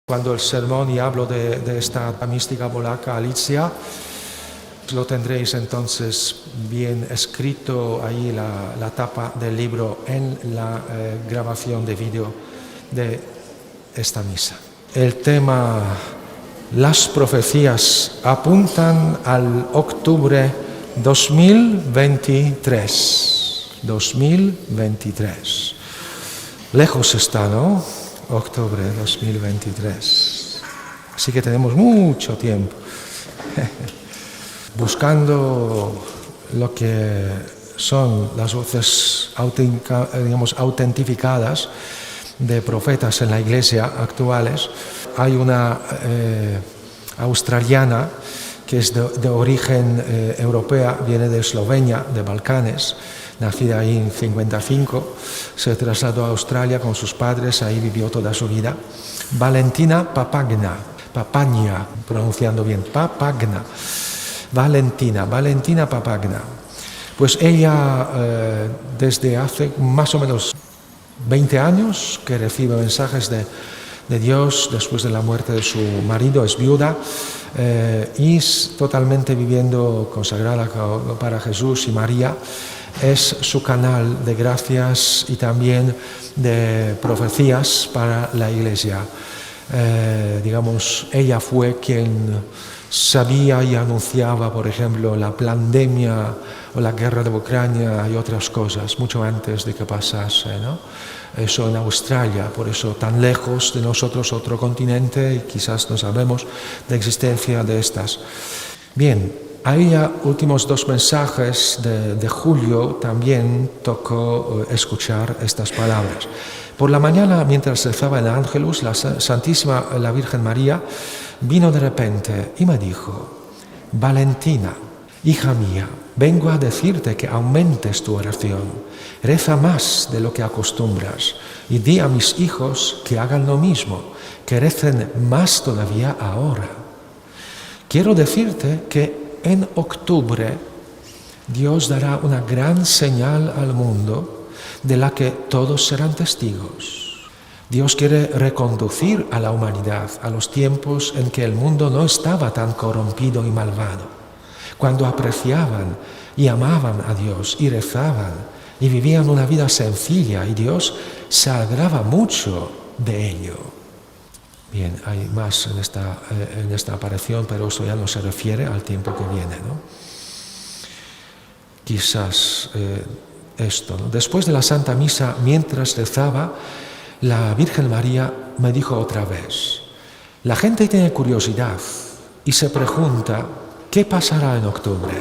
Cuando el sermón y hablo de esta mística polaca Alicja, lo tendréis entonces bien escrito ahí la tapa del libro en la grabación de vídeo de esta misa. El tema, las profecías apuntan al octubre 2023. 2023. Lejos está, ¿no? Octubre 2023. Así que tenemos mucho tiempo. Buscando lo que son las voces autentificadas de profetas en la iglesia actuales. Hay una australiana que es de origen europea, viene de Eslovenia, de Balcanes, nacida ahí en 55, se trasladó a Australia con sus padres, ahí vivió toda su vida. Valentina Papagna, pronunciando bien, Papagna. Valentina Papagna. Pues ella desde hace más o menos 20 años que recibe mensajes de Dios después de la muerte de su marido, es viuda y es totalmente viviendo consagrada para Jesús y María. Es su canal de gracias y también de profecías para la iglesia. Ella fue quien sabía y anunciaba, por ejemplo, la pandemia o la guerra de Ucrania y otras cosas, mucho antes de que pasase, ¿no? Eso en Australia, por eso tan lejos de nosotros, otro continente, y quizás no sabemos de existencia de estas. Bien, a ella, últimos 2 mensajes de julio, también tocó escuchar estas palabras. Por la mañana, mientras rezaba el Ángelus, la Santísima la Virgen María vino de repente y me dijo: Valentina, hija mía, vengo a decirte que aumentes tu oración, reza más de lo que acostumbras y di a mis hijos que hagan lo mismo, que recen más todavía ahora. Quiero decirte que en octubre Dios dará una gran señal al mundo de la que todos serán testigos. Dios quiere reconducir a la humanidad a los tiempos en que el mundo no estaba tan corrompido y malvado, cuando apreciaban y amaban a Dios y rezaban y vivían una vida sencilla y Dios se alegraba mucho de ello. Bien, hay más en esta aparición, pero eso ya no se refiere al tiempo que viene, ¿no? Quizás esto, ¿no? Después de la Santa Misa, mientras rezaba, la Virgen María me dijo otra vez: la gente tiene curiosidad y se pregunta ¿qué pasará en octubre?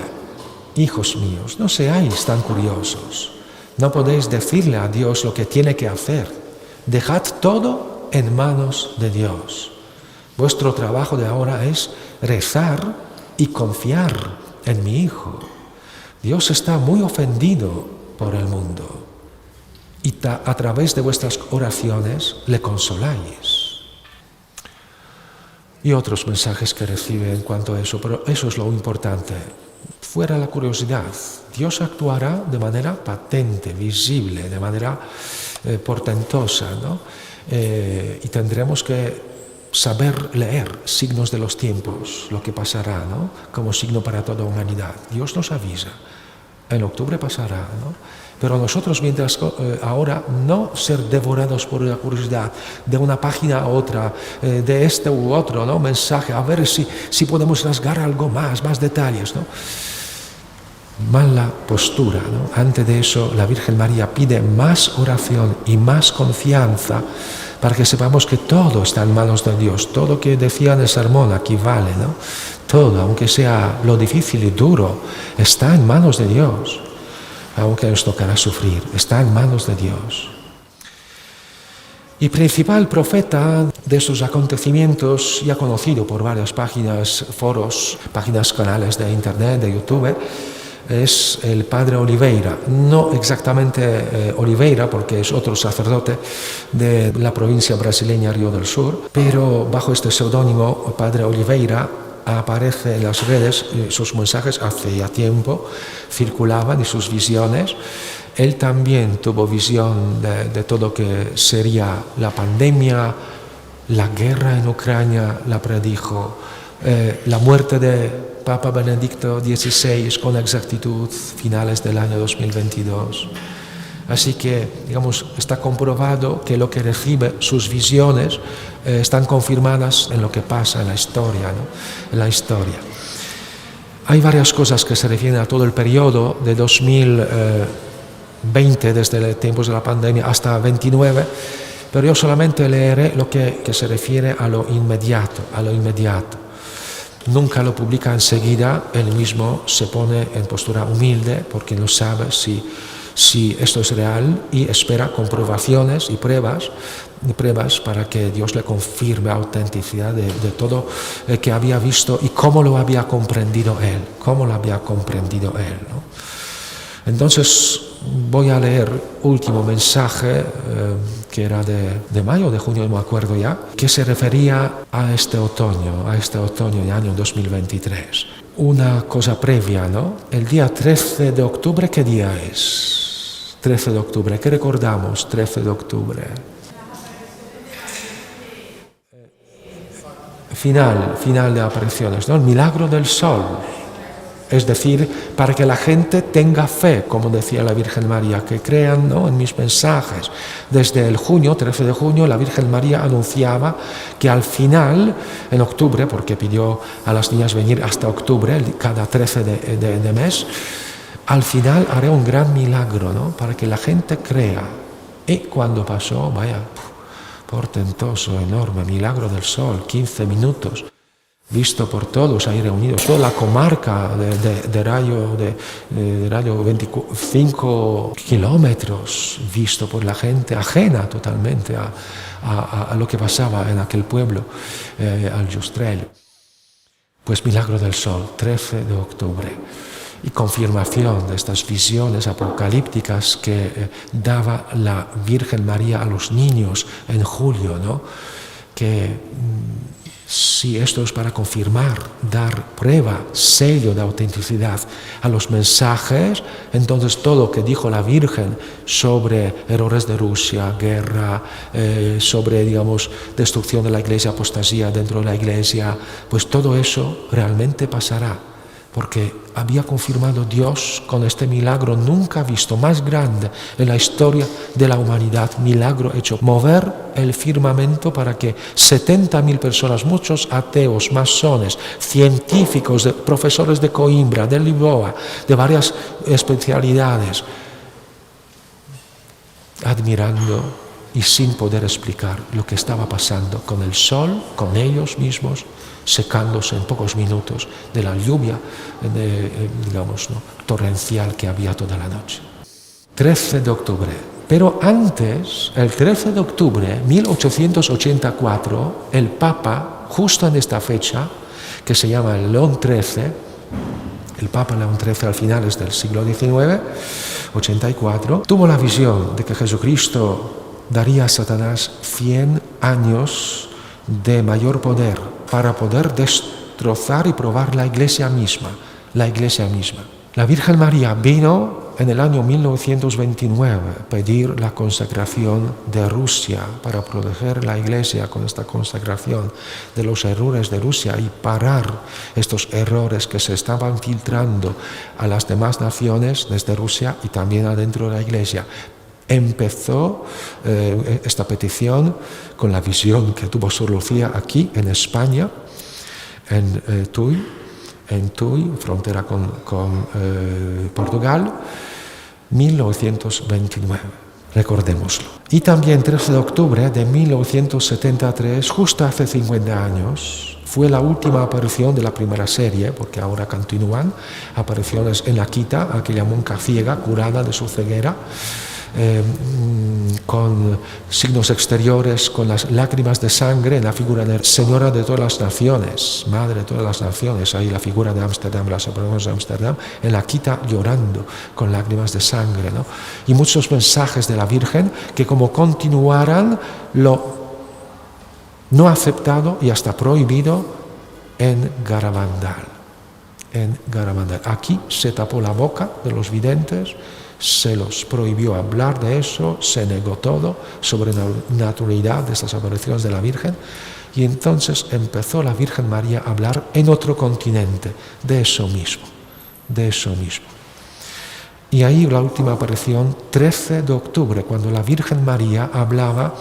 Hijos míos, no seáis tan curiosos. No podéis decirle a Dios lo que tiene que hacer. Dejad todo en manos de Dios. Vuestro trabajo de ahora es rezar y confiar en mi Hijo. Dios está muy ofendido por el mundo y a través de vuestras oraciones le consoláis. Y otros mensajes que recibe en cuanto a eso, pero eso es lo importante. Fuera la curiosidad, Dios actuará de manera patente, visible, de manera portentosa, ¿no? Y tendremos que saber leer signos de los tiempos, lo que pasará, ¿no? Como signo para toda humanidad. Dios nos avisa. En octubre pasará, ¿no? Pero nosotros, mientras ahora, no ser devorados por la curiosidad de una página a otra, de este u otro, ¿no? Mensaje, a ver si podemos rasgar algo más detalles, ¿no? Mala postura, ¿no? Antes de eso, la Virgen María pide más oración y más confianza para que sepamos que todo está en manos de Dios. Todo lo que decía en el sermón aquí vale, ¿no? Todo, aunque sea lo difícil y duro, está en manos de Dios. Aunque nos tocará sufrir, está en manos de Dios. Y principal profeta de estos acontecimientos, ya conocido por varias páginas, foros, páginas, canales de internet, de YouTube, es el padre Oliveira. No exactamente Oliveira, porque es otro sacerdote de la provincia brasileña Río del Sur, pero bajo este seudónimo, padre Oliveira, aparece en las redes, sus mensajes hace ya tiempo circulaban y sus visiones. Él también tuvo visión de todo lo que sería la pandemia, la guerra en Ucrania la predijo, la muerte de Papa Benedicto XVI con exactitud, finales del año 2022. Así que, digamos, está comprobado que lo que recibe, sus visiones, están confirmadas en lo que pasa en la historia, ¿no? En la historia. Hay varias cosas que se refieren a todo el periodo de 2020, desde los tiempos de la pandemia, hasta 29, pero yo solamente leeré lo que se refiere a lo inmediato, Nunca lo publica enseguida, él mismo se pone en postura humilde porque no sabe si esto es real y espera comprobaciones y pruebas para que Dios le confirme la autenticidad de todo que había visto y cómo lo había comprendido él, ¿no? Entonces voy a leer último mensaje que era de mayo, de junio, no me acuerdo ya, que se refería a este otoño de año 2023. Una cosa previa, ¿no? El día 13 de octubre, ¿qué día es? 13 de octubre, ¿qué recordamos? 13 de octubre. Final de apariciones, ¿no? El milagro del sol. Es decir, para que la gente tenga fe, como decía la Virgen María, que crean, ¿no?, en mis mensajes. Desde el 13 de junio, la Virgen María anunciaba que al final, en octubre, porque pidió a las niñas venir hasta octubre, cada 13 de mes, al final haré un gran milagro, ¿no?, para que la gente crea. Y cuando pasó, vaya, portentoso, enorme, milagro del sol, 15 minutos. Visto por todos ahí reunidos, toda la comarca de radio 25 kilómetros, visto por la gente ajena totalmente a lo que pasaba en aquel pueblo, al Justrel. Pues milagro del sol, 13 de octubre. Y confirmación de estas visiones apocalípticas que daba la Virgen María a los niños en julio, ¿no? Que si esto es para confirmar, dar prueba, sello de autenticidad a los mensajes, entonces todo lo que dijo la Virgen sobre errores de Rusia, guerra, sobre, digamos, destrucción de la Iglesia, apostasía dentro de la Iglesia, pues todo eso realmente pasará. Porque había confirmado Dios con este milagro nunca visto, más grande en la historia de la humanidad, milagro hecho, mover el firmamento para que 70.000 personas, muchos ateos, masones, científicos, profesores de Coimbra, de Lisboa, de varias especialidades, admirando y sin poder explicar lo que estaba pasando con el sol, con ellos mismos, secándose en pocos minutos de la lluvia, digamos, ¿no?, torrencial que había toda la noche. 13 de octubre. Pero antes, el 13 de octubre, 1884, el Papa, justo en esta fecha, que se llama León XIII, el Papa León XIII al finales del siglo XIX, 84, tuvo la visión de que Jesucristo daría a Satanás 100 años de mayor poder para poder destrozar y probar la Iglesia misma. La Virgen María vino en el año 1929 a pedir la consagración de Rusia para proteger la Iglesia con esta consagración de los errores de Rusia y parar estos errores que se estaban filtrando a las demás naciones desde Rusia y también adentro de la Iglesia. Empezó esta petición con la visión que tuvo Sor Lucía aquí en España, en Tui, frontera con Portugal, 1929, recordémoslo. Y también 13 de octubre de 1973, justo hace 50 años, fue la última aparición de la primera serie, porque ahora continúan apariciones en la Quita, aquella monja ciega curada de su ceguera, con signos exteriores, con las lágrimas de sangre en la figura de Señora de todas las naciones, Madre de todas las naciones, ahí la figura de Ámsterdam, las apariciones de Ámsterdam, en la Quita llorando con lágrimas de sangre, ¿no? Y muchos mensajes de la Virgen que como continuaran lo no aceptado y hasta prohibido en Garabandal. Aquí se tapó la boca de los videntes, se los prohibió hablar de eso, se negó todo sobre la naturalidad de estas apariciones de la Virgen, y entonces empezó la Virgen María a hablar en otro continente de eso mismo. Y ahí la última aparición, 13 de octubre, cuando la Virgen María hablaba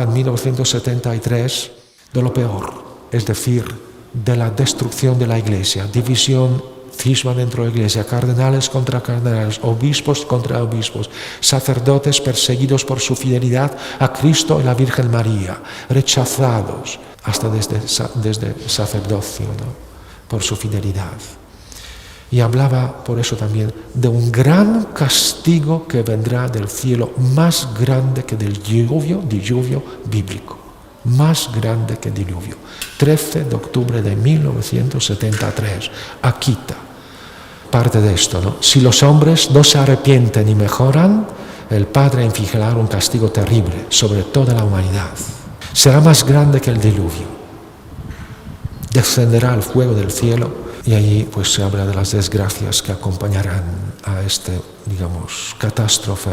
en 1973 de lo peor, es decir, de la destrucción de la Iglesia, división, cisma dentro de la Iglesia, cardenales contra cardenales, obispos contra obispos, sacerdotes perseguidos por su fidelidad a Cristo y la Virgen María, rechazados hasta desde sacerdocio, ¿no?, por su fidelidad. Y hablaba por eso también de un gran castigo que vendrá del cielo, más grande que del diluvio bíblico, más grande que el diluvio. 13 de octubre de 1973, Akita. Parte de esto, ¿no? Si los hombres no se arrepienten y mejoran, el Padre infligirá un castigo terrible sobre toda la humanidad. Será más grande que el diluvio. Descenderá el fuego del cielo. Y allí pues se habla de las desgracias que acompañarán a este, digamos, catástrofe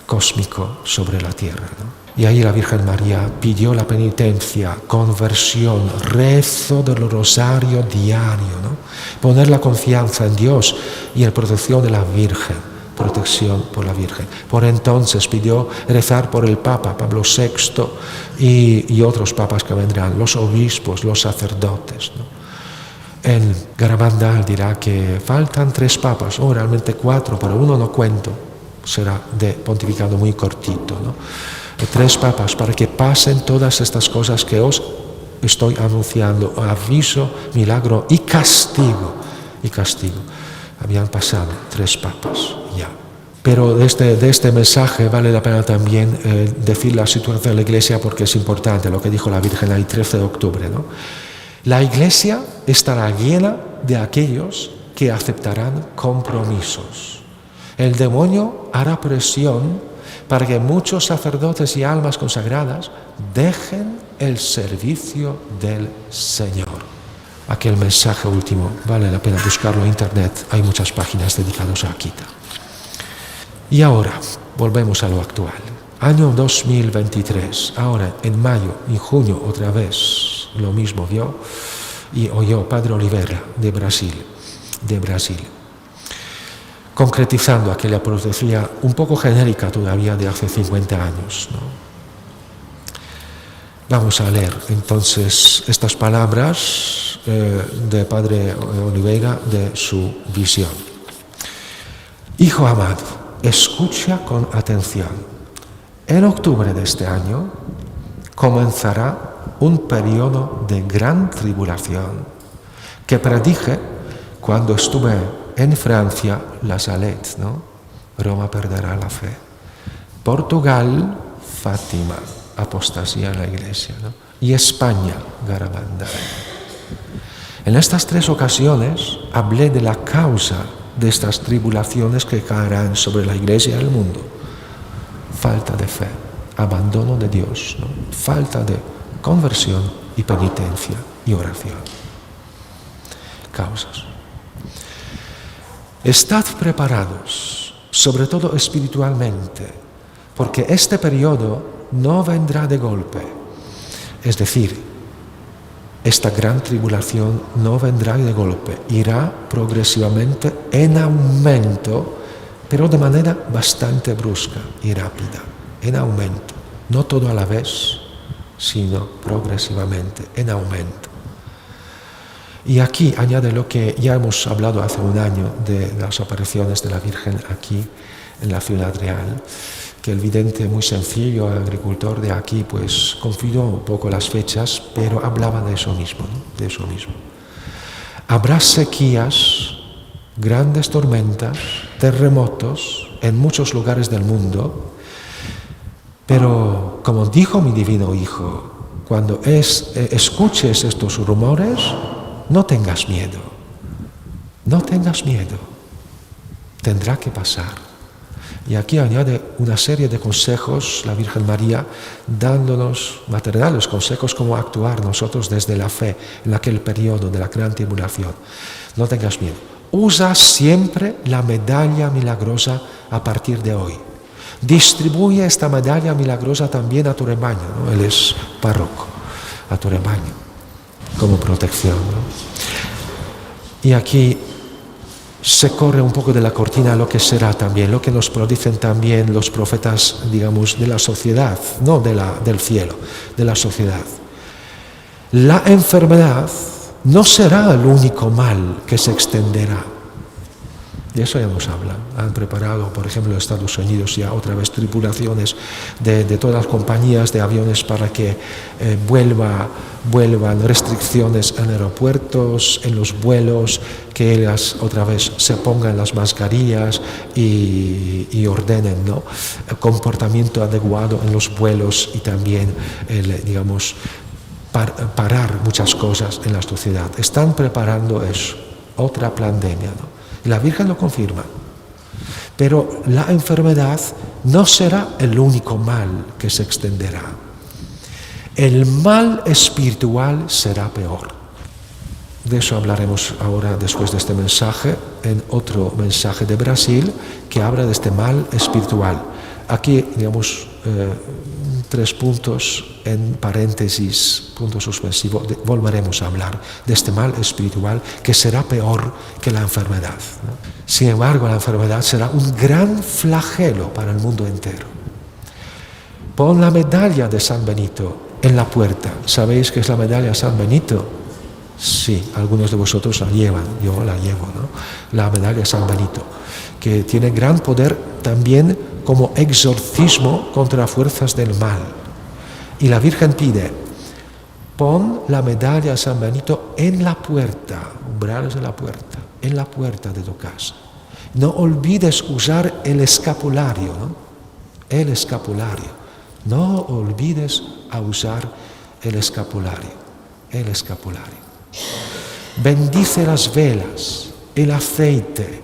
cósmico sobre la tierra, ¿no? Y ahí la Virgen María pidió la penitencia, conversión, rezo del rosario diario, ¿no? Poner la confianza en Dios y en protección de la Virgen, protección por la Virgen. Por entonces pidió rezar por el Papa Pablo VI y otros papas que vendrán, los obispos, los sacerdotes, ¿no? En Garabandal dirá que faltan 3 papas, o realmente 4, pero uno no cuento, será de pontificado muy cortito, ¿no? 3 papas para que pasen todas estas cosas que os estoy anunciando, aviso, milagro y castigo. Habían pasado 3 papas ya. Pero de este mensaje vale la pena también decir la situación de la Iglesia, porque es importante lo que dijo la Virgen el 13 de octubre, ¿no? La Iglesia estará llena de aquellos que aceptarán compromisos. El demonio hará presión para que muchos sacerdotes y almas consagradas dejen el servicio del Señor. Aquel mensaje último vale la pena buscarlo en internet, hay muchas páginas dedicadas a Akita. Y ahora volvemos a lo actual. Año 2023, ahora en mayo y junio otra vez lo mismo vio y oyó Padre Oliveira de Brasil, concretizando aquella profecía un poco genérica todavía de hace 50 años, ¿no? Vamos a leer entonces estas palabras de Padre Oliveira de su visión. Hijo amado, escucha con atención. En octubre de este año comenzará un periodo de gran tribulación que predije cuando estuve en Francia, la Salette, ¿no? Roma perderá la fe. Portugal, Fátima, apostasía en la Iglesia, ¿no? Y España, Garabandal. En estas 3 ocasiones hablé de la causa de estas tribulaciones que caerán sobre la Iglesia y el mundo. Falta de fe, abandono de Dios, ¿no? Falta de conversión y penitencia y oración. Causas. Estad preparados, sobre todo espiritualmente, porque este periodo no vendrá de golpe. Es decir, esta gran tribulación no vendrá de golpe, irá progresivamente en aumento, pero de manera bastante brusca y rápida, en aumento, no todo a la vez, sino progresivamente, en aumento. Y aquí añade lo que ya hemos hablado hace un año de las apariciones de la Virgen aquí en la Ciudad Real, que el vidente muy sencillo, el agricultor de aquí, pues confundió un poco las fechas, pero hablaba de eso mismo, ¿no? De eso mismo. Habrá sequías, grandes tormentas, terremotos en muchos lugares del mundo, pero como dijo mi divino Hijo, cuando escuches estos rumores, no tengas miedo, tendrá que pasar. Y aquí añade una serie de consejos la Virgen María, dándonos maternales consejos cómo actuar nosotros desde la fe en aquel periodo de la gran tribulación. No tengas miedo, Usa siempre la medalla milagrosa a partir de hoy. Distribuye esta medalla milagrosa también a tu rebaño, ¿no? Él es párroco, a tu rebaño, como protección, ¿no? Y aquí se corre un poco de la cortina lo que será también, lo que nos predicen también los profetas, digamos, de la sociedad, no del cielo, de la sociedad. La enfermedad no será el único mal que se extenderá. De eso ya nos hablan. Han preparado, por ejemplo, en Estados Unidos ya otra vez tripulaciones de todas las compañías de aviones para que vuelvan restricciones en aeropuertos, en los vuelos, que ellas otra vez se pongan las mascarillas y ordenen, ¿no?, el comportamiento adecuado en los vuelos y también, digamos, parar muchas cosas en la sociedad. Están preparando eso, otra pandemia, ¿no? Y la Virgen lo confirma. Pero la enfermedad no será el único mal que se extenderá. El mal espiritual será peor. De eso hablaremos ahora después de este mensaje, en otro mensaje de Brasil que habla de este mal espiritual. Aquí, digamos, 3 puntos en paréntesis, punto suspensivo, volveremos a hablar de este mal espiritual que será peor que la enfermedad, ¿no? Sin embargo, la enfermedad será un gran flagelo para el mundo entero. Pon la medalla de San Benito en la puerta. ¿Sabéis qué es la medalla de San Benito? Sí, algunos de vosotros la llevan, yo la llevo, ¿no? La medalla de San Benito, que tiene gran poder también como exorcismo contra fuerzas del mal. Y la Virgen pide, pon la medalla de San Benito en la puerta, umbrales de la puerta, en la puerta de tu casa. No olvides usar el escapulario, ¿no? El escapulario. No olvides usar el escapulario. El escapulario. Bendice las velas, el aceite,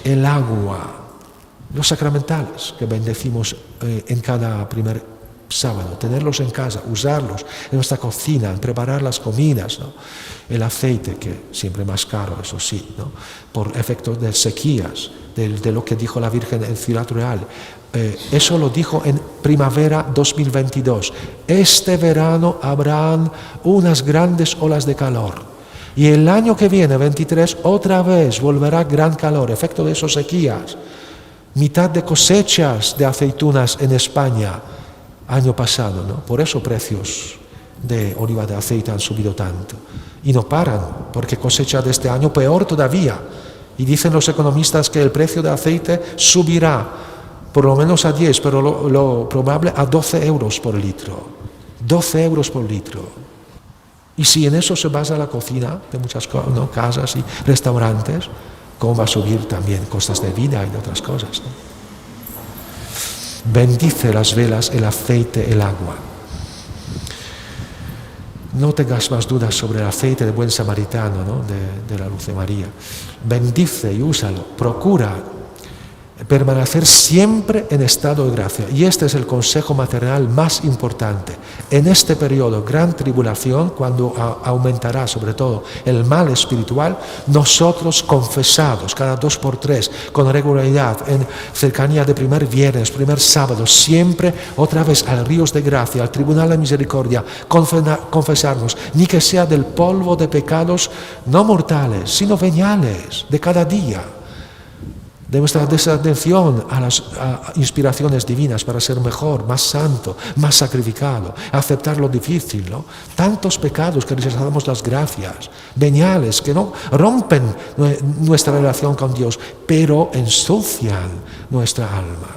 el agua, los sacramentales que bendecimos en cada primer sábado, tenerlos en casa, usarlos en nuestra cocina, en preparar las comidas, ¿no? El aceite, que siempre más caro, eso sí, ¿no?, por efectos de sequías, de lo que dijo la Virgen en Ciudad Real. Eso lo dijo en primavera 2022. Este verano habrán unas grandes olas de calor. Y el año que viene, 23, otra vez volverá gran calor, efecto de esas sequías. Mitad de cosechas de aceitunas en España año pasado, ¿no? Por eso precios de oliva de aceite han subido tanto. Y no paran, porque cosecha de este año peor todavía. Y dicen los economistas que el precio de aceite subirá por lo menos a 10, pero lo probable a 12 euros por litro. 12 euros por litro. Y si en eso se basa la cocina de muchas ¿no?, casas y restaurantes, ¿cómo va a subir también costas de vida y de otras cosas, ¿no? Bendice las velas, el aceite, el agua. No tengas más dudas sobre el aceite de buen samaritano, ¿no?, de la Luz de María. Bendice y úsalo. Procura permanecer siempre en estado de gracia. Y este es el consejo maternal más importante. En este periodo, gran tribulación, cuando aumentará sobre todo el mal espiritual, nosotros confesados cada 2 por 3, con regularidad, en cercanía de primer viernes, primer sábado, siempre otra vez al ríos de gracia, al tribunal de misericordia, confesarnos, ni que sea del polvo de pecados no mortales, sino veniales, de cada día. De nuestra desatención a las inspiraciones divinas para ser mejor, más santo, más sacrificado, aceptar lo difícil, ¿no? Tantos pecados que rechazamos las gracias, veniales, que no rompen nuestra relación con Dios, pero ensucian nuestra alma.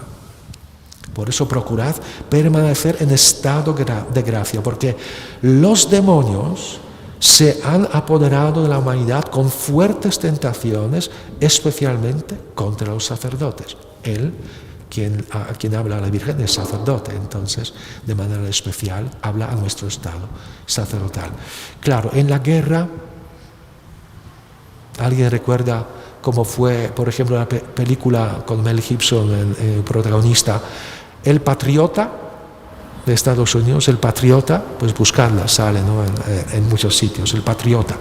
Por eso procurad permanecer en estado de gracia, porque los demonios se han apoderado de la humanidad con fuertes tentaciones, especialmente contra los sacerdotes. Él, a quien habla la Virgen, es sacerdote, entonces, de manera especial, habla a nuestro estado sacerdotal. Claro, en la guerra, ¿alguien recuerda cómo fue, por ejemplo, la película con Mel Gibson, el protagonista, el patriota? de Estados Unidos, el patriota, pues buscarla, sale, ¿no?, en muchos sitios, el patriota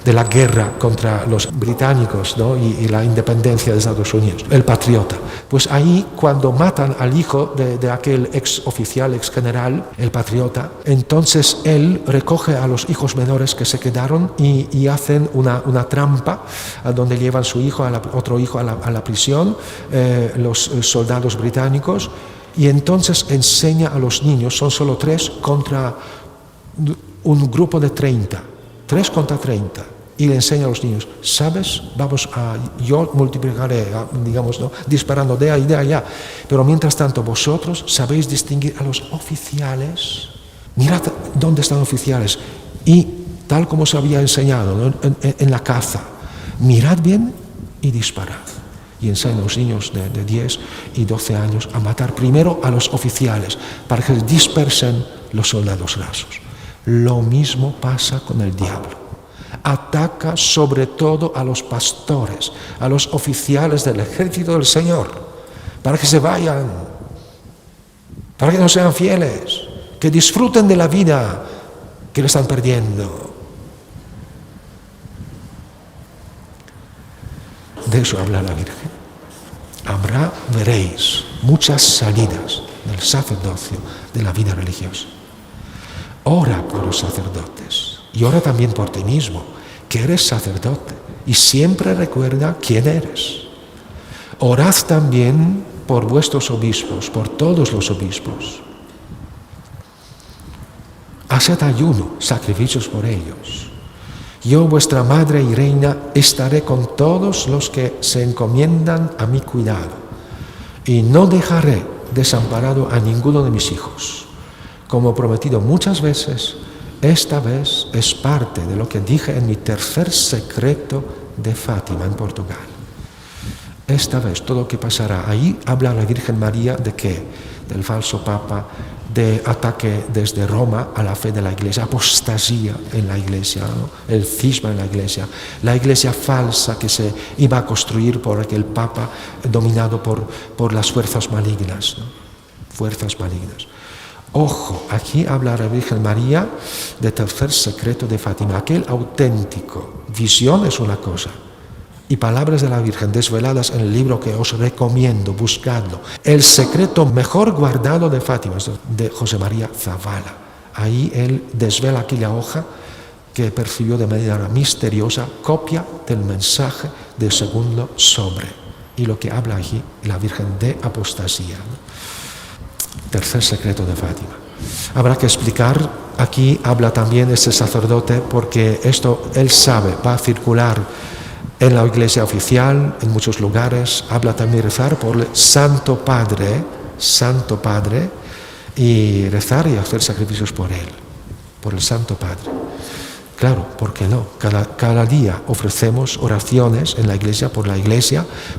de la guerra contra los británicos, ¿no?, y la independencia de Estados Unidos, el patriota. Pues ahí, cuando matan al hijo de aquel ex oficial, ex general, el patriota, entonces él recoge a los hijos menores que se quedaron y hacen una trampa a donde llevan su hijo, otro hijo a la prisión, los soldados británicos, y entonces enseña a los niños, son solo 3 contra un grupo de 30, 3 contra 30, y le enseña a los niños, ¿sabes? Yo multiplicaré, digamos, ¿no?, disparando de ahí y de allá, pero mientras tanto vosotros sabéis distinguir a los oficiales, mirad dónde están los oficiales, y tal como se había enseñado, ¿no?, en la caza, mirad bien y disparad. Y enseña a los niños de 10 y 12 años a matar primero a los oficiales para que dispersen los soldados rasos. Lo mismo pasa con el diablo. Ataca sobre todo a los pastores, a los oficiales del ejército del Señor, para que se vayan, para que no sean fieles, que disfruten de la vida que le están perdiendo. De eso habla la Virgen. Veréis muchas salidas del sacerdocio, de la vida religiosa. Ora por los sacerdotes y ora también por ti mismo, que eres sacerdote, y siempre recuerda quién eres. Orad también por vuestros obispos, por todos los obispos. Haced ayuno, sacrificios por ellos. Yo, vuestra madre y reina, estaré con todos los que se encomiendan a mi cuidado, y no dejaré desamparado a ninguno de mis hijos. Como prometido muchas veces, esta vez es parte de lo que dije en mi tercer secreto de Fátima, en Portugal. Esta vez, todo lo que pasará, ahí habla la Virgen María de qué, del falso papa, de ataque desde Roma a la fe de la Iglesia, apostasía en la Iglesia, ¿no?, el cisma en la Iglesia falsa que se iba a construir por aquel papa dominado por las fuerzas malignas, ¿no?, fuerzas malignas. Ojo, aquí habla la Virgen María de tercer secreto de Fátima, aquel auténtico. Visión es una cosa, y palabras de la Virgen desveladas en el libro que os recomiendo, buscadlo. El secreto mejor guardado de Fátima, de José María Zavala. Ahí él desvela aquella hoja que percibió de manera misteriosa, copia del mensaje del segundo sobre. Y lo que habla aquí la Virgen de apostasía, ¿no? Tercer secreto de Fátima. Habrá que explicar, aquí habla también este sacerdote, porque esto él sabe, va a circular en la Iglesia oficial, en muchos lugares. Habla también rezar por el Santo Padre, y rezar y hacer sacrificios por él, por el Santo Padre. Claro, ¿por qué no? Cada día ofrecemos oraciones en la Iglesia,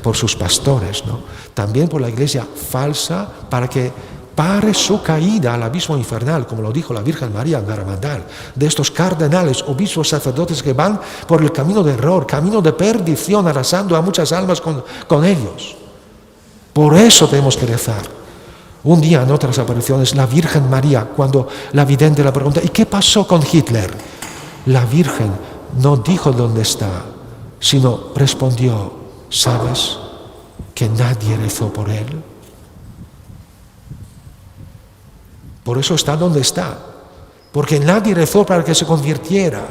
por sus pastores, ¿no? También por la Iglesia falsa, para que pare su caída al abismo infernal, como lo dijo la Virgen María en Garabandal, de estos cardenales, obispos, sacerdotes que van por el camino de error, camino de perdición, arrasando a muchas almas con ellos. Por eso tenemos que rezar. Un día en otras apariciones, la Virgen María, cuando la vidente le pregunta, ¿y qué pasó con Hitler? La Virgen no dijo dónde está, sino respondió, ¿sabes que nadie rezó por él? Por eso está donde está, porque nadie rezó para que se convirtiera.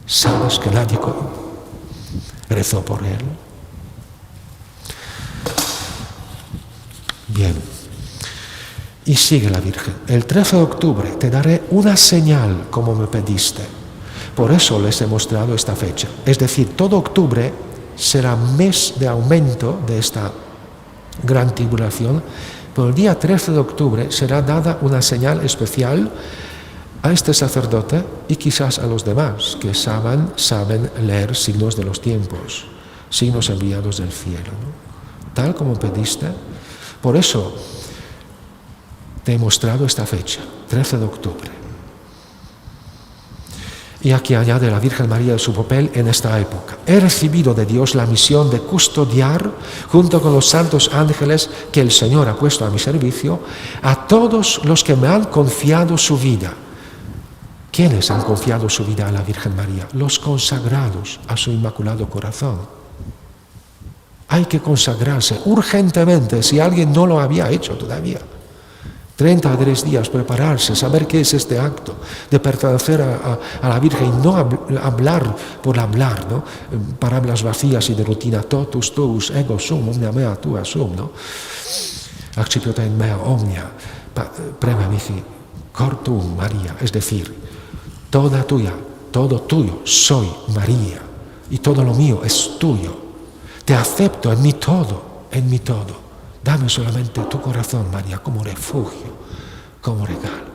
¿Sabes que nadie rezó por él? Bien. Y sigue la Virgen. El 13 de octubre te daré una señal como me pediste. Por eso les he mostrado esta fecha. Es decir, todo octubre será mes de aumento de esta gran tribulación. Pero el día 13 de octubre será dada una señal especial a este sacerdote y quizás a los demás que saben leer signos de los tiempos, signos enviados del cielo, ¿no? Tal como pediste. Por eso te he mostrado esta fecha, 13 de octubre. Y aquí añade la Virgen María su papel en esta época. He recibido de Dios la misión de custodiar, junto con los santos ángeles que el Señor ha puesto a mi servicio, a todos los que me han confiado su vida. ¿Quiénes han confiado su vida a la Virgen María? Los consagrados a su Inmaculado Corazón. Hay que consagrarse urgentemente si alguien no lo había hecho todavía. 33 días prepararse, saber qué es este acto de pertenecer a la Virgen y no hablar por hablar, ¿no? Palabras vacías y de rutina, totus tuus ego sum, omnia mea tua sum, ¿no? Accipiota in mea omnia, prema mihi, cor tuum, María, es decir, toda tuya, todo tuyo, soy María, y todo lo mío es tuyo. Te acepto en mi todo, en mi todo. Dame solamente tu corazón, María, como refugio, como regalo.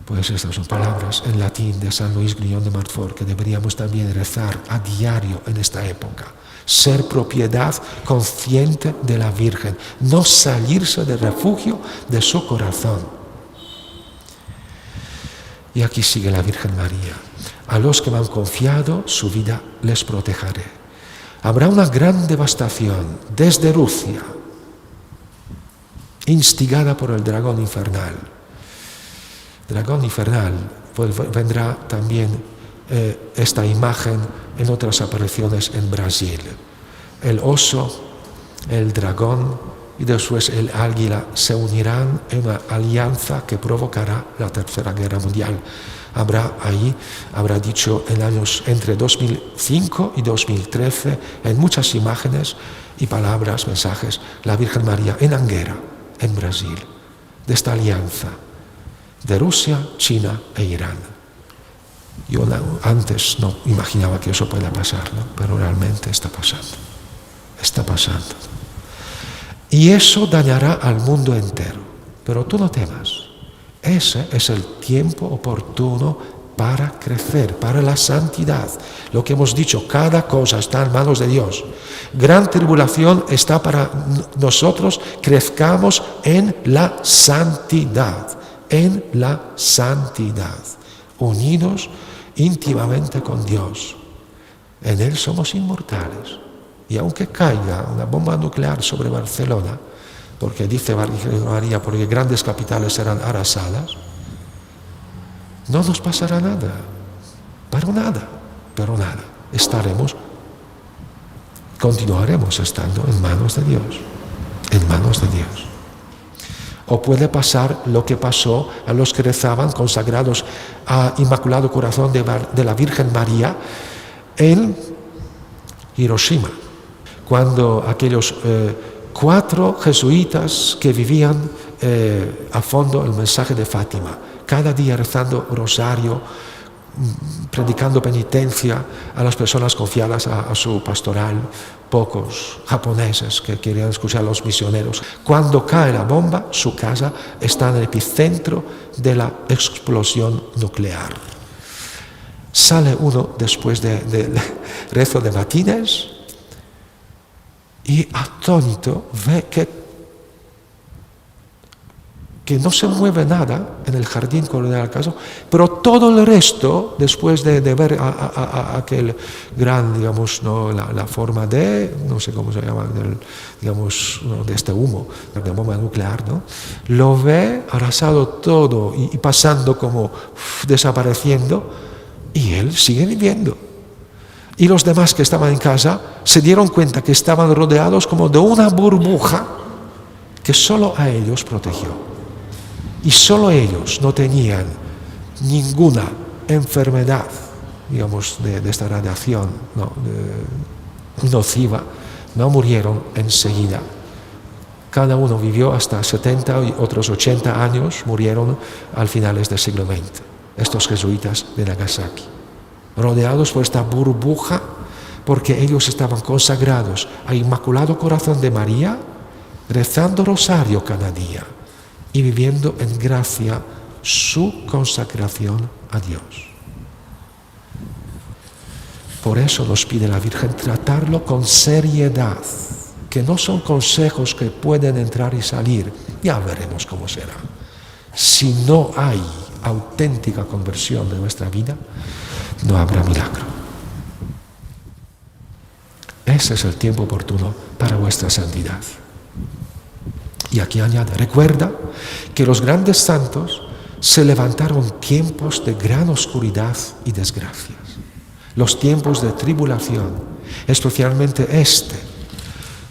Pues estas son palabras en latín de San Luis Grignon de Montfort que deberíamos también rezar a diario en esta época. Ser propiedad consciente de la Virgen, no salirse del refugio de su corazón. Y aquí sigue la Virgen María. A los que me han confiado su vida les protegeré. Habrá una gran devastación desde Rusia, instigada por el dragón infernal. Dragón infernal, pues vendrá también esta imagen en otras apariciones en Brasil. El oso, el dragón y después el águila se unirán en una alianza que provocará la Tercera Guerra Mundial. Habrá dicho en años entre 2005 y 2013, en muchas imágenes y palabras, mensajes, la Virgen María en Anguera, en Brasil, de esta alianza de Rusia, China e Irán. Yo antes no imaginaba que eso pueda pasar, ¿no? Pero realmente está pasando. Está pasando. Y eso dañará al mundo entero. Pero tú no temas. Ese es el tiempo oportuno para crecer, para la santidad. Lo que hemos dicho, cada cosa está en manos de Dios. Gran tribulación está para nosotros, crezcamos en la santidad, unidos íntimamente con Dios. En Él somos inmortales. Y aunque caiga una bomba nuclear sobre Barcelona, porque dice María, porque grandes capitales serán arrasadas, no nos pasará nada, pero nada, continuaremos estando en manos de Dios, O puede pasar lo que pasó a los que rezaban consagrados a Inmaculado Corazón de la Virgen María en Hiroshima, cuando aquellos 4 jesuitas que vivían a fondo el mensaje de Fátima, cada día rezando rosario, predicando penitencia a las personas confiadas a su pastoral, pocos japoneses que querían escuchar a los misioneros. Cuando cae la bomba, su casa está en el epicentro de la explosión nuclear. Sale uno después del rezo de matines y atónito ve que no se mueve nada en el jardín colonial del caso, pero todo el resto, después de ver a aquel gran, digamos, ¿no? la forma de, no sé cómo se llama, digamos, ¿no? de este humo, de bomba nuclear, ¿no? Lo ve arrasado todo y pasando como desapareciendo, y él sigue viviendo. Y los demás que estaban en casa se dieron cuenta que estaban rodeados como de una burbuja que solo a ellos protegió. Y solo ellos no tenían ninguna enfermedad, digamos, de esta radiación, ¿no? nociva, no murieron enseguida. Cada uno vivió hasta 70 y otros 80 años, murieron al finales del siglo XX, estos jesuitas de Nagasaki, rodeados por esta burbuja, porque ellos estaban consagrados al Inmaculado Corazón de María, rezando rosario cada día y viviendo en gracia su consagración a Dios. Por eso nos pide la Virgen tratarlo con seriedad, que no son consejos que pueden entrar y salir. Ya veremos cómo será. Si no hay auténtica conversión de nuestra vida, no habrá milagro. Ese es el tiempo oportuno para vuestra santidad. Y aquí añade, recuerda que los grandes santos se levantaron tiempos de gran oscuridad y desgracias. Los tiempos de tribulación, especialmente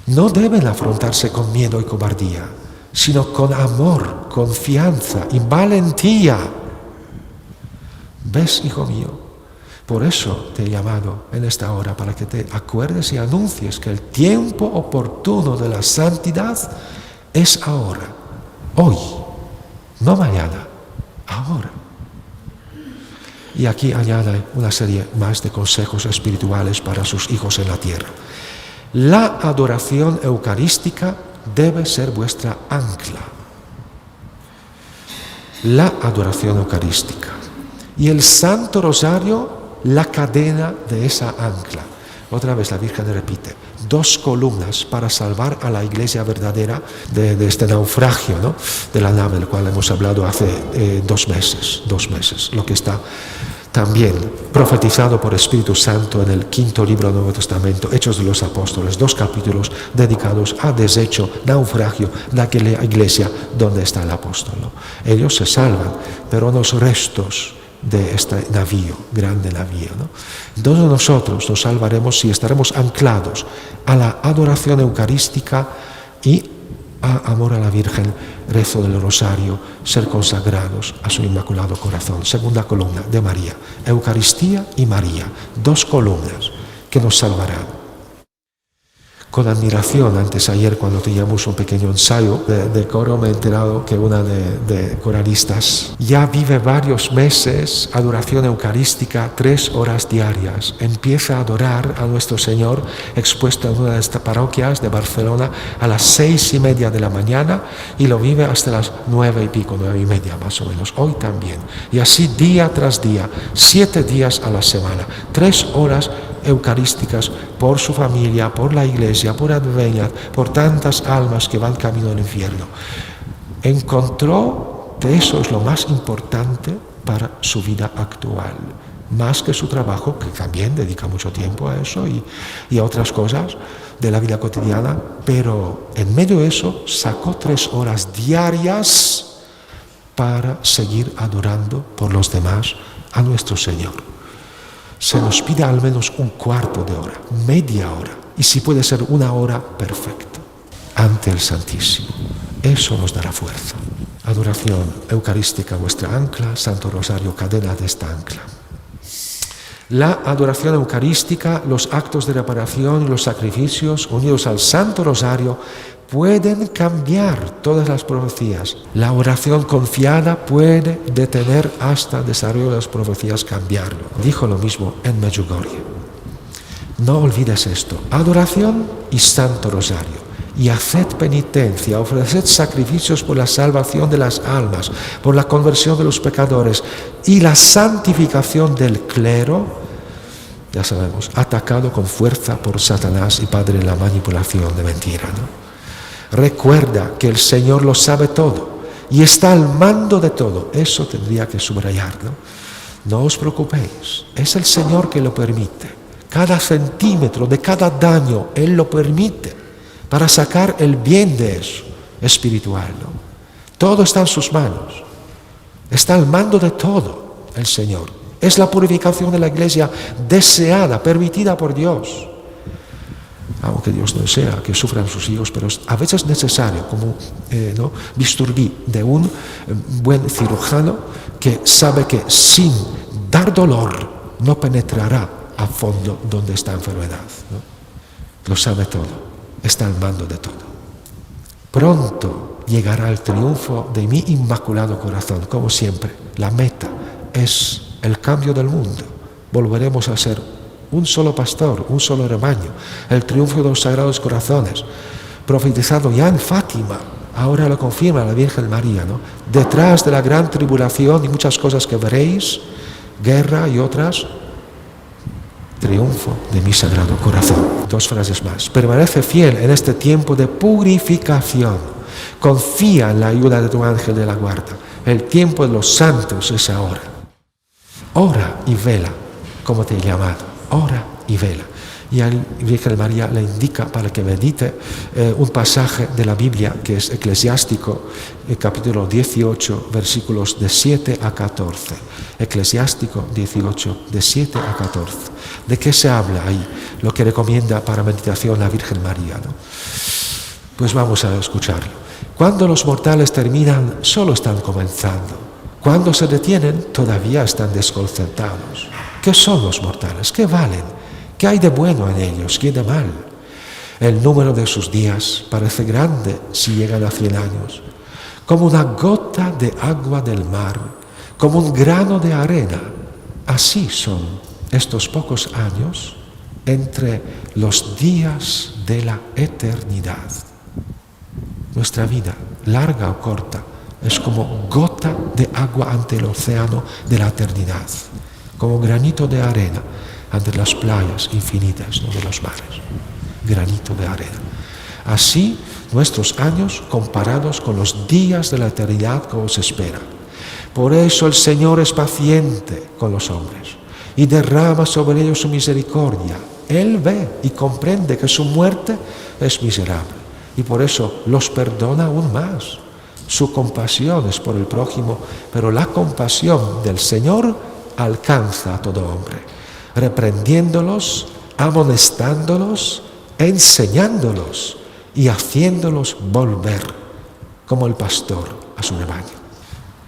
no deben afrontarse con miedo y cobardía, sino con amor, confianza y valentía. ¿Ves, hijo mío? Por eso te he llamado en esta hora, para que te acuerdes y anuncies que el tiempo oportuno de la santidad es ahora, hoy, no mañana, ahora. Y aquí añade una serie más de consejos espirituales para sus hijos en la tierra. La adoración eucarística debe ser vuestra ancla. La adoración eucarística. Y el Santo Rosario, la cadena de esa ancla. Otra vez la Virgen repite, 2 columnas para salvar a la iglesia verdadera de este naufragio, ¿no?, de la nave, del cual hemos hablado hace 2 meses, lo que está también profetizado por Espíritu Santo en el 5º libro del Nuevo Testamento, Hechos de los Apóstoles, 2 capítulos dedicados a desecho, naufragio de aquella iglesia donde está el apóstol, ¿no? Ellos se salvan, pero los restos de este navío, grande navío, ¿no? Entonces nosotros nos salvaremos si estaremos anclados a la adoración eucarística y a amor a la Virgen, rezo del rosario, ser consagrados a su Inmaculado Corazón. Segunda columna de María, Eucaristía y María, 2 columnas que nos salvarán. Con admiración, ayer cuando teníamos un pequeño ensayo de coro, me he enterado que una de coralistas ya vive varios meses adoración eucarística, 3 horas diarias. Empieza a adorar a nuestro Señor expuesto en una de estas parroquias de Barcelona a las 6:30 de la mañana y lo vive hasta las 9 y pico, 9:30 más o menos, hoy también. Y así día tras día, 7 días a la semana, 3 horas eucarísticas por su familia, por la iglesia, por Adveniat, por tantas almas que van camino al infierno. Encontró que eso es lo más importante para su vida actual, más que su trabajo, que también dedica mucho tiempo a eso y a otras cosas de la vida cotidiana, pero en medio de eso sacó 3 horas diarias para seguir adorando por los demás a nuestro Señor. Se nos pide al menos 1/4 de hora, media hora, y si puede ser 1 hora, perfecto, ante el Santísimo. Eso nos dará fuerza. Adoración eucarística, vuestra ancla, Santo Rosario, cadena de esta ancla. La adoración eucarística, los actos de reparación y los sacrificios unidos al Santo Rosario pueden cambiar todas las profecías. La oración confiada puede detener hasta el desarrollo de las profecías, cambiarlo. Dijo lo mismo en Medjugorje. No olvides esto, adoración y Santo Rosario. Y haced penitencia, ofreced sacrificios por la salvación de las almas, por la conversión de los pecadores y la santificación del clero, ya sabemos, atacado con fuerza por Satanás y padre de la manipulación de mentira, ¿no? Recuerda que el Señor lo sabe todo y está al mando de todo. Eso tendría que subrayarlo. No os preocupéis, es el Señor que lo permite. Cada centímetro de cada daño Él lo permite para sacar el bien de eso espiritual, ¿no? Todo está en sus manos. Está al mando de todo el Señor. Es la purificación de la iglesia deseada, permitida por Dios. Aunque Dios no desea que sufran sus hijos, pero a veces es necesario, como bisturí de un buen cirujano que sabe que sin dar dolor no penetrará a fondo donde está enfermedad, ¿no? Lo sabe todo, está al mando de todo. Pronto llegará el triunfo de mi Inmaculado Corazón, como siempre. La meta es el cambio del mundo. Volveremos a ser un solo pastor, un solo rebaño, el triunfo de los Sagrados Corazones, profetizado ya en Fátima, ahora lo confirma la Virgen María, ¿no? Detrás de la gran tribulación y muchas cosas que veréis, guerra y otras, triunfo de mi Sagrado Corazón. 2 frases más. Permanece fiel en este tiempo de purificación. Confía en la ayuda de tu ángel de la guarda. El tiempo de los santos es ahora. Ora y vela, como te he llamado. Ora y vela. Y a la Virgen María le indica para que medite un pasaje de la Biblia que es Eclesiástico, capítulo 18, versículos de 7 a 14. Eclesiástico 18, de 7 a 14. ¿De qué se habla ahí? Lo que recomienda para meditación la Virgen María, ¿no? Pues vamos a escucharlo. Cuando los mortales terminan, solo están comenzando. Cuando se detienen, todavía están desconcertados. ¿Qué son los mortales? ¿Qué valen? ¿Qué hay de bueno en ellos? ¿Qué de mal? El número de sus días parece grande si llegan a 100 años, como una gota de agua del mar, como un grano de arena. Así son estos pocos años entre los días de la eternidad. Nuestra vida, larga o corta, es como gota de agua ante el océano de la eternidad, como granito de arena ante las playas infinitas, ¿no?, de los mares. Granito de arena. Así nuestros años comparados con los días de la eternidad que os espera. Por eso el Señor es paciente con los hombres y derrama sobre ellos su misericordia. Él ve y comprende que su muerte es miserable y por eso los perdona aún más. Su compasión es por el prójimo, pero la compasión del Señor alcanza a todo hombre, reprendiéndolos, amonestándolos, enseñándolos y haciéndolos volver, como el pastor a su rebaño.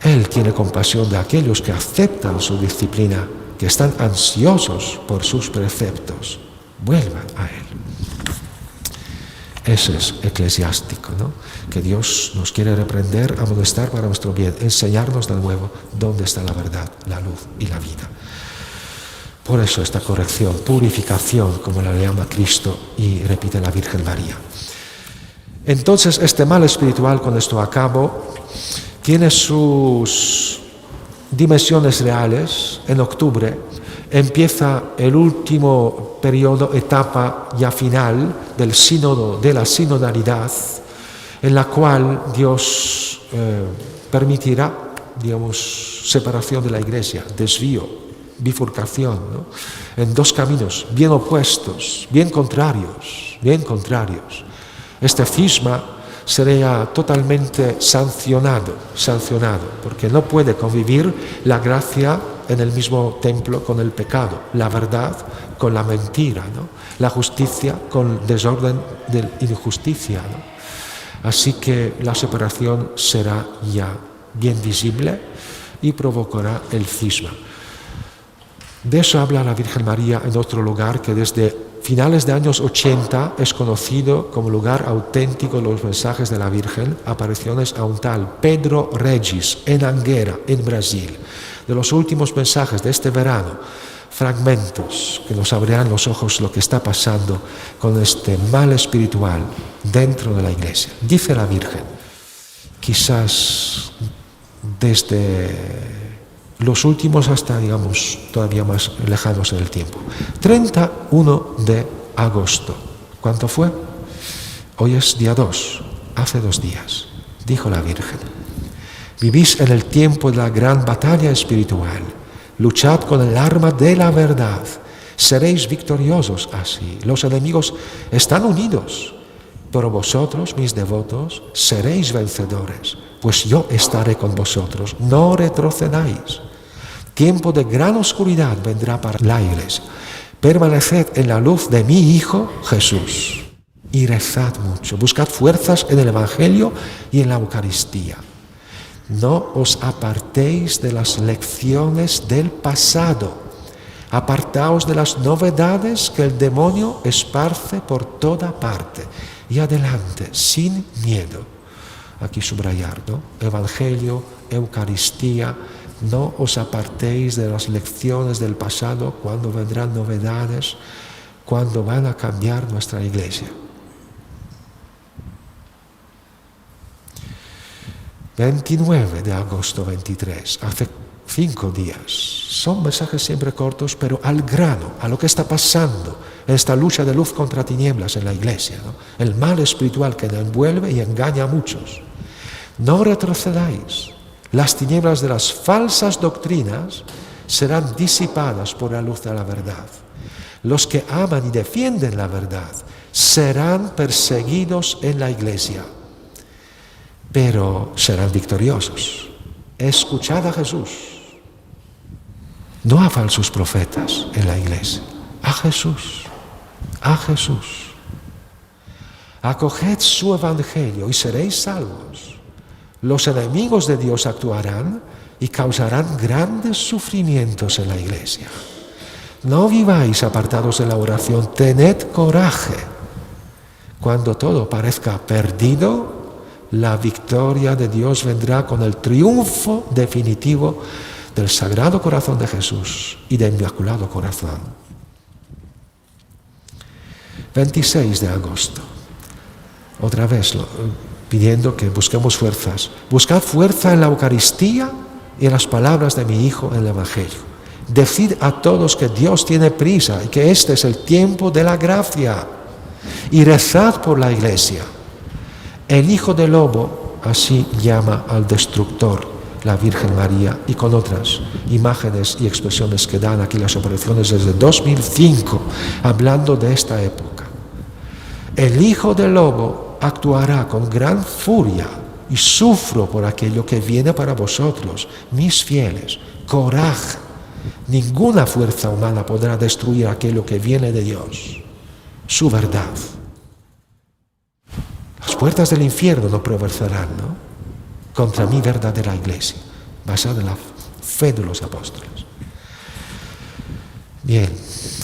Él tiene compasión de aquellos que aceptan su disciplina, que están ansiosos por sus preceptos. Vuelvan a Él. Ese es eclesiástico, ¿no? Que Dios nos quiere reprender, amonestar para nuestro bien, enseñarnos de nuevo dónde está la verdad, la luz y la vida. Por eso esta corrección, purificación, como la llama Cristo y repite la Virgen María. Entonces este mal espiritual, con esto acabo, tiene sus dimensiones reales. En octubre empieza el último periodo, etapa ya final del sínodo, de la sinodalidad, en la cual Dios permitirá, digamos, separación de la Iglesia, desvío, bifurcación, ¿no?, en dos caminos bien opuestos, bien contrarios. Este cisma sería totalmente sancionado, porque no puede convivir la gracia en el mismo templo con el pecado, la verdad con la mentira, ¿no?, la justicia con el desorden de la injusticia, ¿no? Así que la separación será ya bien visible y provocará el cisma. De eso habla la Virgen María en otro lugar que desde finales de años 80 es conocido como lugar auténtico de los mensajes de la Virgen, apariciones a un tal Pedro Regis en Anguera, en Brasil. De los últimos mensajes de este verano, fragmentos que nos abrirán los ojos lo que está pasando con este mal espiritual dentro de la Iglesia. Dice la Virgen, quizás desde los últimos hasta, digamos, todavía más lejanos en el tiempo. 31 de agosto. ¿Cuánto fue? Hoy es día 2, hace 2 días. Dijo la Virgen, vivís en el tiempo de la gran batalla espiritual. Luchad con el arma de la verdad. Seréis victoriosos así. Los enemigos están unidos, pero vosotros, mis devotos, seréis vencedores, pues yo estaré con vosotros. No retrocedáis. Tiempo de gran oscuridad vendrá para la Iglesia. Permaneced en la luz de mi Hijo Jesús y rezad mucho. Buscad fuerzas en el Evangelio y en la Eucaristía. No os apartéis de las lecciones del pasado. Apartaos de las novedades que el demonio esparce por toda parte. Y adelante, sin miedo. Aquí subrayar, ¿no? Evangelio, Eucaristía. No os apartéis de las lecciones del pasado cuando vendrán novedades, cuando van a cambiar nuestra Iglesia. 29 de agosto 23, hace 5 días. Son mensajes siempre cortos, pero al grano, a lo que está pasando en esta lucha de luz contra tinieblas en la Iglesia, ¿no? El mal espiritual que envuelve y engaña a muchos. No retrocedáis. Las tinieblas de las falsas doctrinas serán disipadas por la luz de la verdad. Los que aman y defienden la verdad serán perseguidos en la iglesia, pero serán victoriosos. Escuchad a Jesús, no a falsos profetas en la iglesia, a Jesús, a Jesús. Acoged su evangelio y seréis salvos. Los enemigos de Dios actuarán y causarán grandes sufrimientos en la iglesia. No viváis apartados de la oración, tened coraje. Cuando todo parezca perdido, la victoria de Dios vendrá con el triunfo definitivo del Sagrado Corazón de Jesús y del Inmaculado Corazón. 26 de agosto. Otra vez pidiendo que busquemos fuerzas. Buscad fuerza en la Eucaristía y en las palabras de mi Hijo en el Evangelio. Decid a todos que Dios tiene prisa y que este es el tiempo de la gracia. Y rezad por la Iglesia. El Hijo del Lobo así llama al destructor, la Virgen María, y con otras imágenes y expresiones que dan aquí las apariciones desde 2005, hablando de esta época. El Hijo del Lobo actuará con gran furia y sufro por aquello que viene para vosotros, mis fieles. Coraje. Ninguna fuerza humana podrá destruir aquello que viene de Dios, su verdad. Las puertas del infierno no prevalecerán, ¿no?, contra mi verdadera iglesia, basada en la fe de los apóstoles. Bien,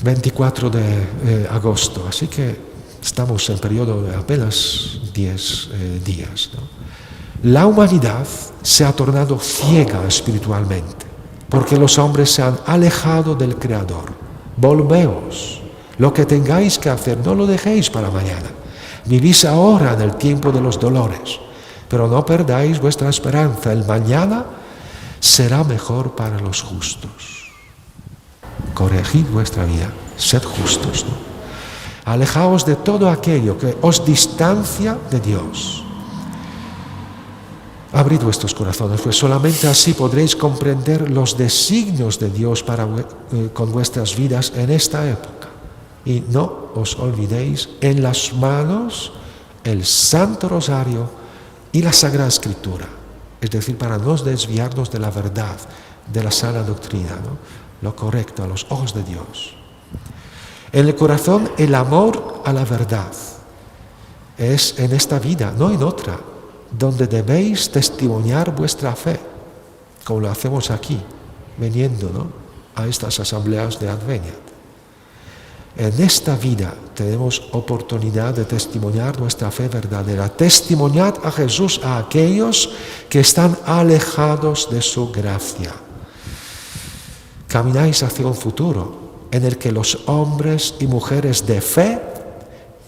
24 de agosto, así que estamos en periodo de apenas 10 días, ¿no? La humanidad se ha tornado ciega espiritualmente, porque los hombres se han alejado del Creador. Volveos, lo que tengáis que hacer, no lo dejéis para mañana. Vivís ahora en el tiempo de los dolores, pero no perdáis vuestra esperanza. El mañana será mejor para los justos. Corregid vuestra vida, sed justos, ¿no? Alejaos de todo aquello que os distancia de Dios. Abrid vuestros corazones, pues solamente así podréis comprender los designios de Dios con vuestras vidas en esta época. Y no os olvidéis en las manos el Santo Rosario y la Sagrada Escritura, es decir, para no desviarnos de la verdad, de la sana doctrina, ¿no?, lo correcto a los ojos de Dios. En el corazón el amor a la verdad es en esta vida, no en otra, donde debéis testimoniar vuestra fe, como lo hacemos aquí, viniendo, ¿no?, a estas asambleas de Adveniat. En esta vida tenemos oportunidad de testimoniar nuestra fe verdadera. Testimoniad a Jesús a aquellos que están alejados de su gracia. Camináis hacia un futuro en el que los hombres y mujeres de fe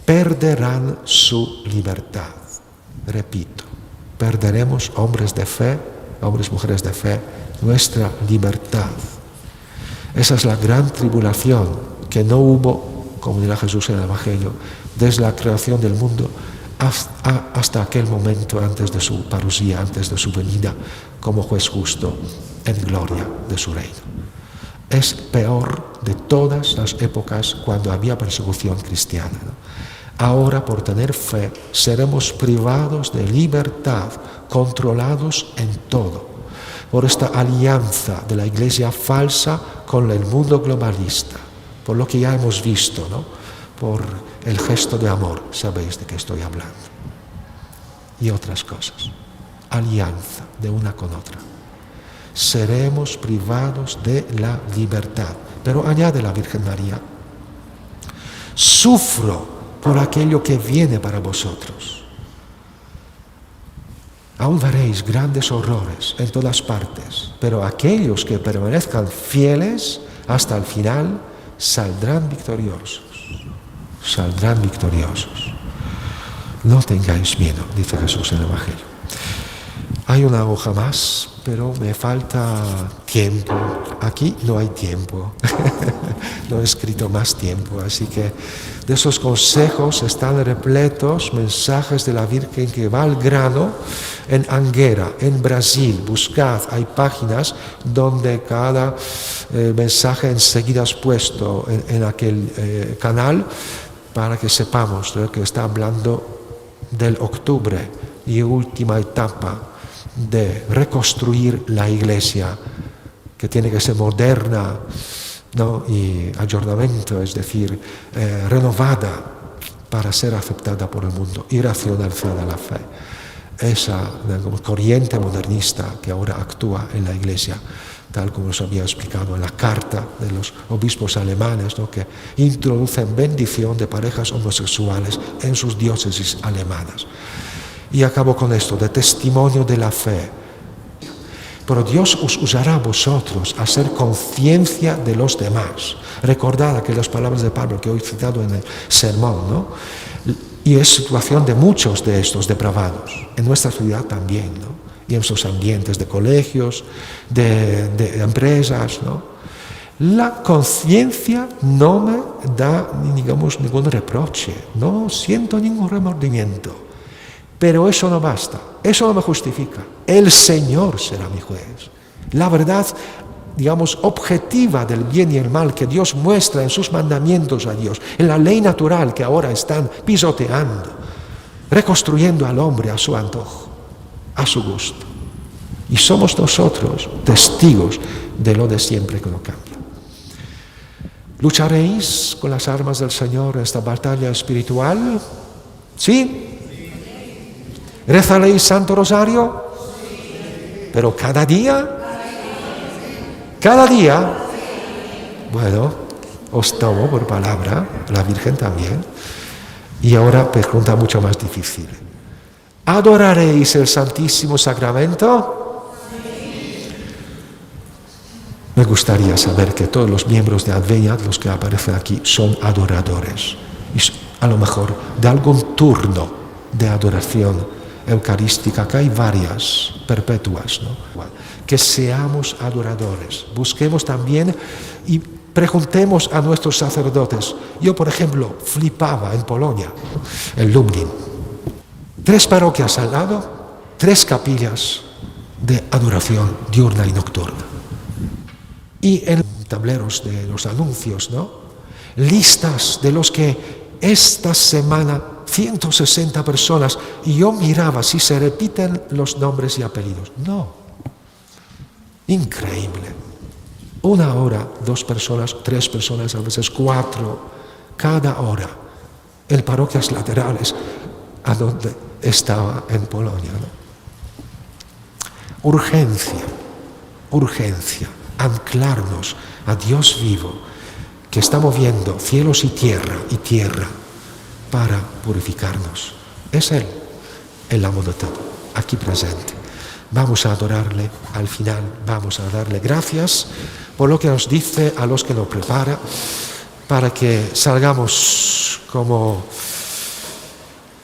perderán su libertad. Repito, perderemos, hombres de fe, hombres y mujeres de fe, nuestra libertad. Esa es la gran tribulación que no hubo, como dirá Jesús en el Evangelio, desde la creación del mundo hasta aquel momento antes de su parusía, antes de su venida como juez justo en gloria de su reino. Es peor de todas las épocas cuando había persecución cristiana, ¿no? Ahora, por tener fe, seremos privados de libertad, controlados en todo, por esta alianza de la iglesia falsa con el mundo globalista, por lo que ya hemos visto, ¿no?, por el gesto de amor, sabéis de qué estoy hablando, y otras cosas. Alianza de una con otra. Seremos privados de la libertad. Pero añade la Virgen María, sufro por aquello que viene para vosotros. Aún veréis grandes horrores en todas partes, pero aquellos que permanezcan fieles hasta el final saldrán victoriosos. Saldrán victoriosos. No tengáis miedo, dice Jesús en el Evangelio. Hay una hoja más, pero me falta tiempo. Aquí no hay tiempo. No he escrito más tiempo. Así que de esos consejos están repletos mensajes de la Virgen que va al grano en Anguera, en Brasil. Buscad, hay páginas donde cada mensaje enseguida es puesto en aquel canal para que sepamos de lo que está hablando del octubre y última etapa de reconstruir la Iglesia, que tiene que ser moderna, ¿no? Y ayornamiento, es decir, renovada para ser aceptada por el mundo y racionalizada la fe. Esa corriente modernista que ahora actúa en la Iglesia, tal como os había explicado en la carta de los obispos alemanes, ¿no? Que introducen bendición de parejas homosexuales en sus diócesis alemanas. Y acabo con esto, de testimonio de la fe. Pero Dios os usará a vosotros a hacer conciencia de los demás. Recordad aquellas palabras de Pablo que hoy he citado en el sermón, ¿no? Y es situación de muchos de estos depravados, en nuestra ciudad también, ¿no? Y en sus ambientes de colegios, de empresas, ¿no? La conciencia no me da, digamos, ningún reproche, no siento ningún remordimiento. Pero eso no basta, eso no me justifica. El Señor será mi juez. La verdad, digamos, objetiva del bien y el mal que Dios muestra en sus mandamientos a Dios, en la ley natural que ahora están pisoteando, reconstruyendo al hombre a su antojo, a su gusto. Y somos nosotros testigos de lo de siempre que no cambia. ¿Lucharéis con las armas del Señor en esta batalla espiritual? ¿Sí? ¿Rezaréis Santo Rosario? Sí. ¿Pero cada día? ¿Cada día? Bueno, os tomo por palabra, la Virgen también. Y ahora pregunta mucho más difícil. ¿Adoraréis el Santísimo Sacramento? Sí. Me gustaría saber que todos los miembros de Advenia, los que aparecen aquí, son adoradores. Y a lo mejor de algún turno de adoración eucarística, que hay varias perpetuas, ¿no? Que seamos adoradores. Busquemos también y preguntemos a nuestros sacerdotes. Yo, por ejemplo, flipaba en Polonia, en Lublin. 3 parroquias al lado, 3 capillas de adoración diurna y nocturna. Y en tableros de los anuncios, ¿no? Listas de los que esta semana 160 personas, y yo miraba si se repiten los nombres y apellidos. No. Increíble. 1 hora, 2 personas, 3 personas, a veces 4, cada hora, en parroquias laterales, a donde estaba en Polonia, ¿no? Urgencia, anclarnos a Dios vivo, que está moviendo cielos y tierra, para purificarnos. Es Él, el amo de todo, aquí presente. Vamos a adorarle al final, vamos a darle gracias por lo que nos dice, a los que nos prepara, para que salgamos como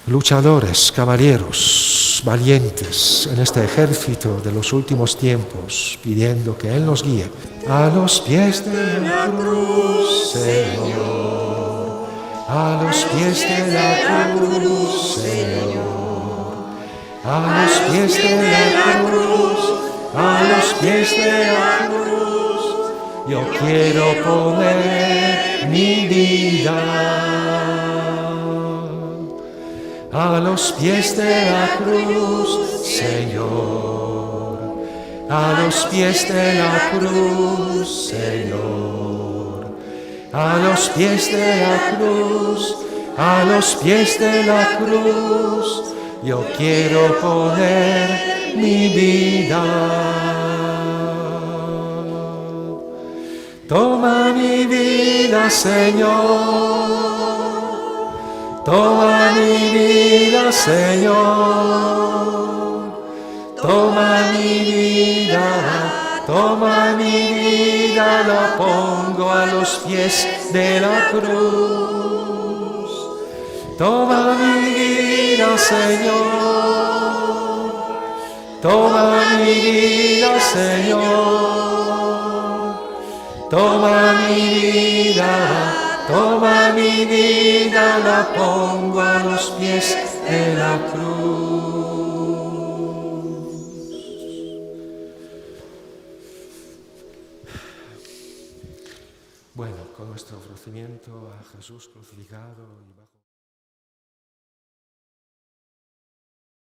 luchadores, caballeros, valientes en este ejército de los últimos tiempos, pidiendo que Él nos guíe a los pies de la cruz, Señor. A los pies de la cruz, Señor. A los pies de la cruz, a los pies de la cruz. Yo quiero poner mi vida. A los pies de la cruz, Señor. A los pies de la cruz, Señor. A los pies de la cruz, a los pies de la cruz, yo quiero poner mi vida. Toma mi vida, Señor. Toma mi vida, Señor. Toma mi vida. Toma mi vida, la pongo a los pies de la cruz. Toma mi vida, Señor. Toma mi vida, Señor. Toma mi vida, la pongo a los pies de la cruz. Bueno, con nuestro ofrecimiento a Jesús crucificado y bajo